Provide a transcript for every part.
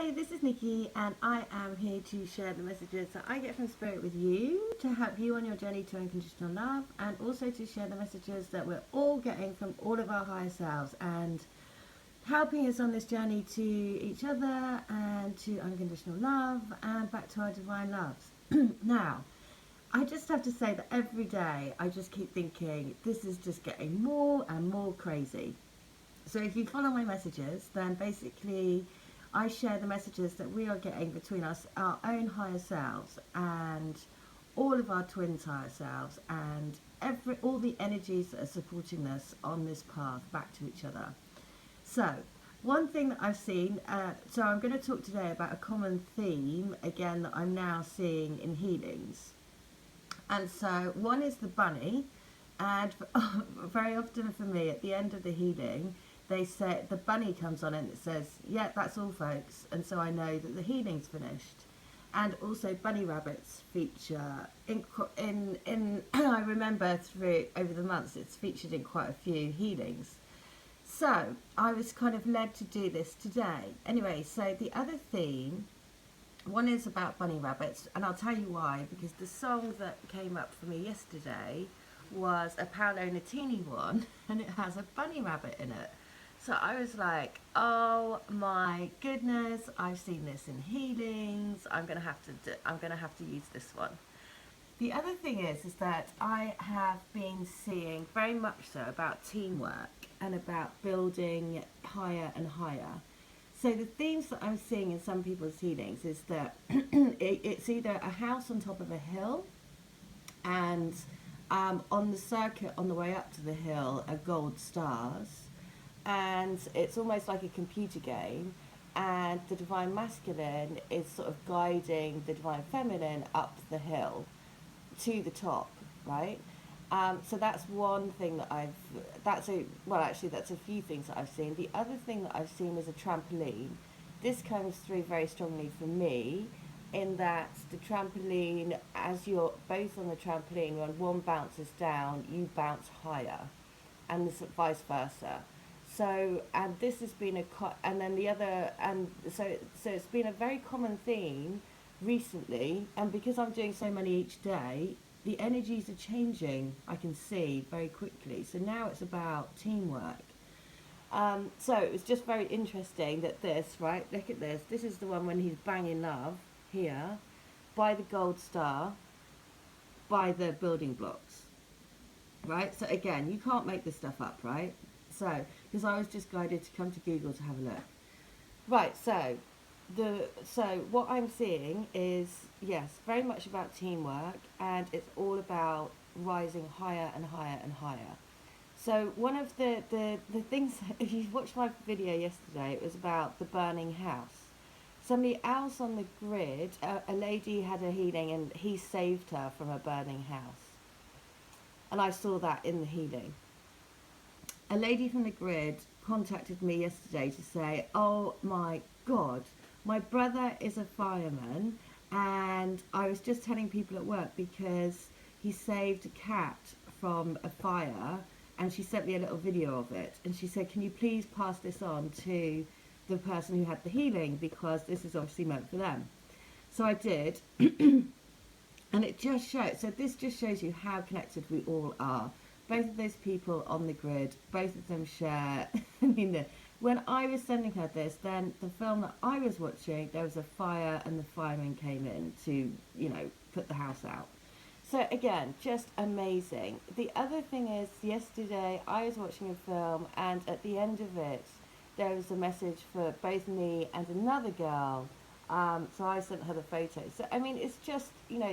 Hi, this is Nikki, and I am here to share the messages that I get from Spirit with you to help you on your journey to unconditional love, and also to share the messages that we're all getting from all of our higher selves and helping us on this journey to each other and to unconditional love and back to our divine loves. Now, I just have to say that every day I just keep thinking this is just getting more and more crazy. So if you follow my messages, then basically I share the messages that we are getting between us, our own higher selves, and all of our twins higher selves, and all the energies that are supporting us on this path back to each other. So one thing that I've seen, so I'm going to talk today about a common theme again that I'm now seeing in healings. And so one is the bunny, and very often for me at the end of the healing, they say the bunny comes on and it says, yeah, that's all folks, and so I know that the healing's finished. And also bunny rabbits feature in I remember through over the months it's featured in quite a few healings. So I was kind of led to do this today. Anyway, so the other theme, one is about bunny rabbits, and I'll tell you why, because the song that came up for me yesterday was a Paolo Nutini one, and it has a bunny rabbit in it. So I was like, oh my goodness, I've seen this in healings. I'm gonna have to use this one. The other thing is that I have been seeing very much so about teamwork and about building higher and higher. So the themes that I'm seeing in some people's healings is that it's either a house on top of a hill, and on the circuit on the way up to the hill are gold stars, and it's almost like a computer game, and the divine masculine is sort of guiding the divine feminine up the hill to the top, right? So that's one thing that that's a few things that I've seen. The other thing that I've seen is a trampoline. This comes through very strongly for me, in that the trampoline, as you're both on the trampoline, when one bounces down, you bounce higher, and vice versa. So, and this has been and then the other, and so it's been a very common theme recently, and because I'm doing so many each day, the energies are changing, I can see very quickly. So now it's about teamwork. So it was just very interesting that right, look at this is the one when he's banging love here, by the gold star, by the building blocks, right? So again, you can't make this stuff up, right? So, because I was just guided to come to Google to have a look. Right, so what I'm seeing is, yes, very much about teamwork, and it's all about rising higher and higher and higher. So one of the things, if you watched my video yesterday, it was about the burning house. Somebody else on the grid, a lady had a healing and he saved her from a burning house. And I saw that in the healing. A lady from the grid contacted me yesterday to say, oh my God, my brother is a fireman, and I was just telling people at work because he saved a cat from a fire, and she sent me a little video of it, and she said, can you please pass this on to the person who had the healing, because this is obviously meant for them. So I did. And it just shows, so this just shows you how connected we all are. Both of those people on the grid, both of them share. I mean, when I was sending her this, then the film that I was watching, there was a fire and the firemen came in to, put the house out. So again, just amazing. The other thing is, yesterday I was watching a film, and at the end of it, there was a message for both me and another girl. So I sent her the photo. So, I mean, it's just,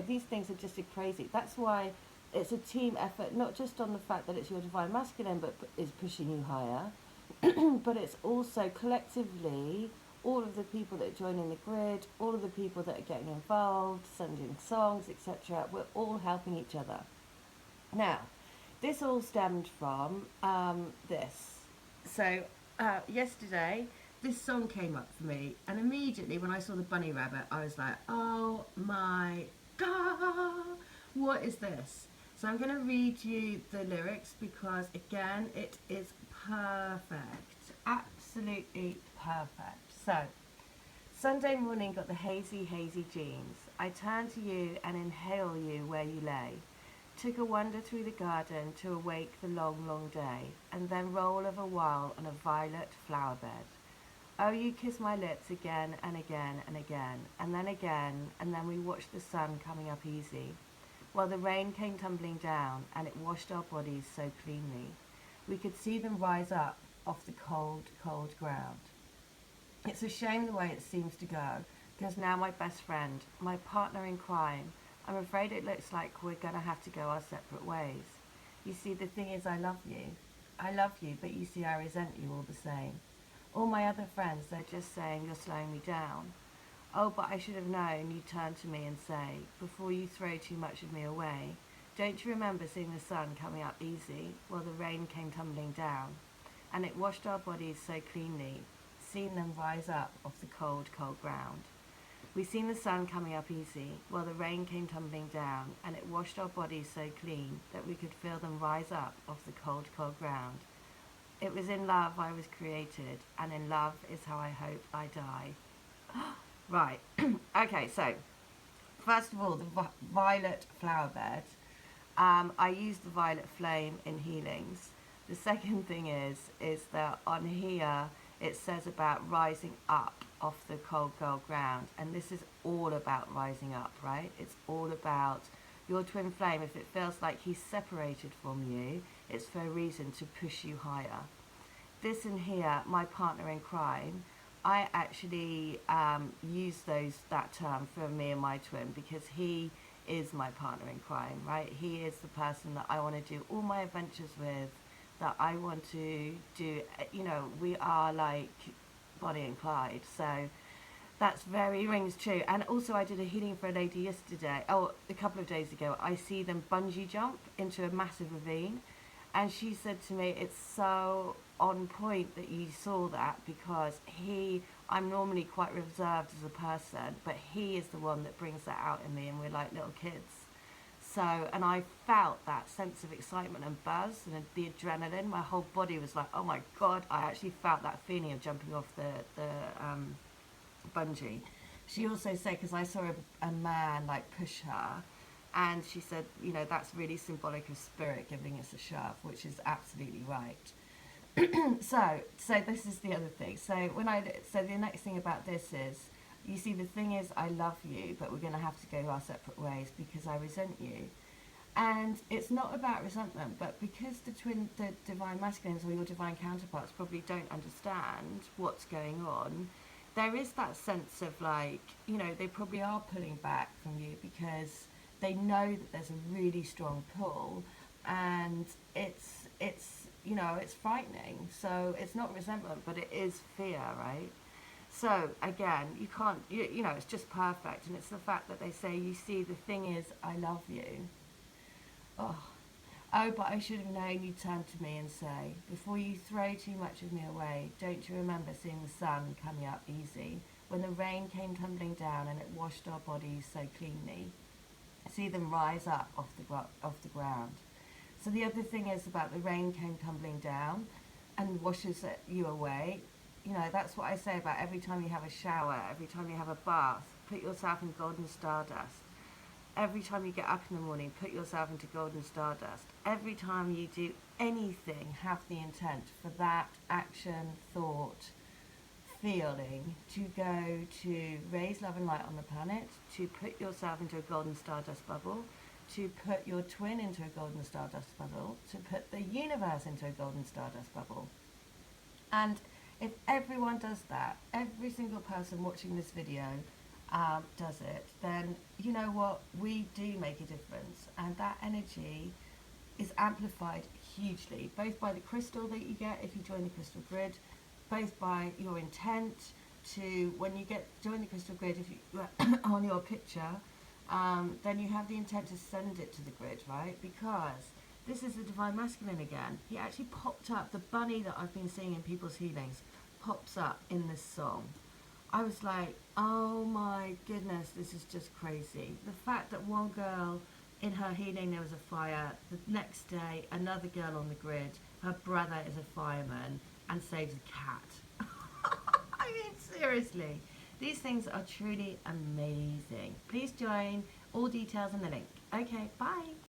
these things are just crazy. That's why it's a team effort, not just on the fact that it's your divine masculine, but is pushing you higher, but it's also collectively all of the people that are joining the grid, all of the people that are getting involved, sending songs, etc. We're all helping each other. Now, this all stemmed from this. So yesterday, this song came up for me, and immediately when I saw the bunny rabbit, I was like, oh my God, what is this? So I'm going to read you the lyrics, because again, it is perfect, absolutely perfect. So Sunday morning got the hazy, hazy jeans. I turn to you and inhale you where you lay. Took a wander through the garden to awake the long, long day, and then roll of a while on a violet flower bed. Oh, you kiss my lips again and again and again, and then we watched the sun coming up easy, while the rain came tumbling down, and it washed our bodies so cleanly. We could see them rise up off the cold, cold ground. It's a shame the way it seems to go, because now my best friend, my partner in crime, I'm afraid it looks like we're going to have to go our separate ways. You see, the thing is, I love you. I love you, but you see, I resent you all the same. All my other friends, they're just saying you're slowing me down. Oh, but I should have known you'd turn to me and say, before you throw too much of me away, don't you remember seeing the sun coming up easy while the rain came tumbling down? And it washed our bodies so cleanly, seen them rise up off the cold, cold ground. We seen the sun coming up easy while the rain came tumbling down, and it washed our bodies so clean that we could feel them rise up off the cold, cold ground. It was in love I was created, and in love is how I hope I die. Right. Okay, so first of all, the violet flower bed. I use the violet flame in healings. The second thing is that on here it says about rising up off the cold, cold ground, and this is all about rising up, right? It's all about your twin flame. If it feels like he's separated from you, it's for a reason to push you higher. This in here, my partner in crime, I actually use that term for me and my twin, because he is my partner in crime, right? He is the person that I want to do all my adventures with, that I want to do, you know, we are like Bonnie and Clyde, so that's very rings true. And also I did a healing for a lady yesterday, a couple of days ago. I see them bungee jump into a massive ravine, and she said to me, it's so on point that you saw that, because I'm normally quite reserved as a person, but he is the one that brings that out in me, and we're like little kids. So, and I felt that sense of excitement and buzz and the adrenaline. My whole body was like, oh my God, I actually felt that feeling of jumping off the bungee. She also said, because I saw a man like push her, and she said, you know, that's really symbolic of spirit giving us a shove, which is absolutely right. so this is the other thing. So the next thing about this is, you see, the thing is, I love you, but we're going to have to go our separate ways because I resent you. And it's not about resentment, but because the divine masculines or your divine counterparts probably don't understand what's going on, there is that sense of like, you know, they probably are pulling back from you because they know that there's a really strong pull, and it's you know, it's frightening. So it's not resentment, but it is fear, right? So again, you can't, you know, it's just perfect. And it's the fact that they say, you see, the thing is, I love you. Oh, but I should have known you'd turn to me and say, before you throw too much of me away, don't you remember seeing the sun coming up easy when the rain came tumbling down and it washed our bodies so cleanly? See them rise up off the ground. So the other thing is about the rain came tumbling down and washes you away. You know, that's what I say about every time you have a shower, every time you have a bath, put yourself in golden stardust. Every time you get up in the morning, put yourself into golden stardust. Every time you do anything, have the intent for that action, thought, feeling to go to raise love and light on the planet, to put yourself into a golden stardust bubble, to put your twin into a golden stardust bubble, to put the universe into a golden stardust bubble. And if everyone does that, every single person watching this video does it, then you know what, we do make a difference, and that energy is amplified hugely, both by the crystal that you get if you join the crystal grid, both by your intent to, when you join the crystal grid, if you on your picture, then you have the intent to send it to the grid, right? Because this is the divine masculine again. He actually popped up, the bunny that I've been seeing in people's healings pops up in this song. I was like, oh my goodness, this is just crazy. The fact that one girl, in her healing there was a fire, the next day another girl on the grid, her brother is a fireman and saves a cat. I mean, seriously. These things are truly amazing. Please join. All details in the link. Okay, bye.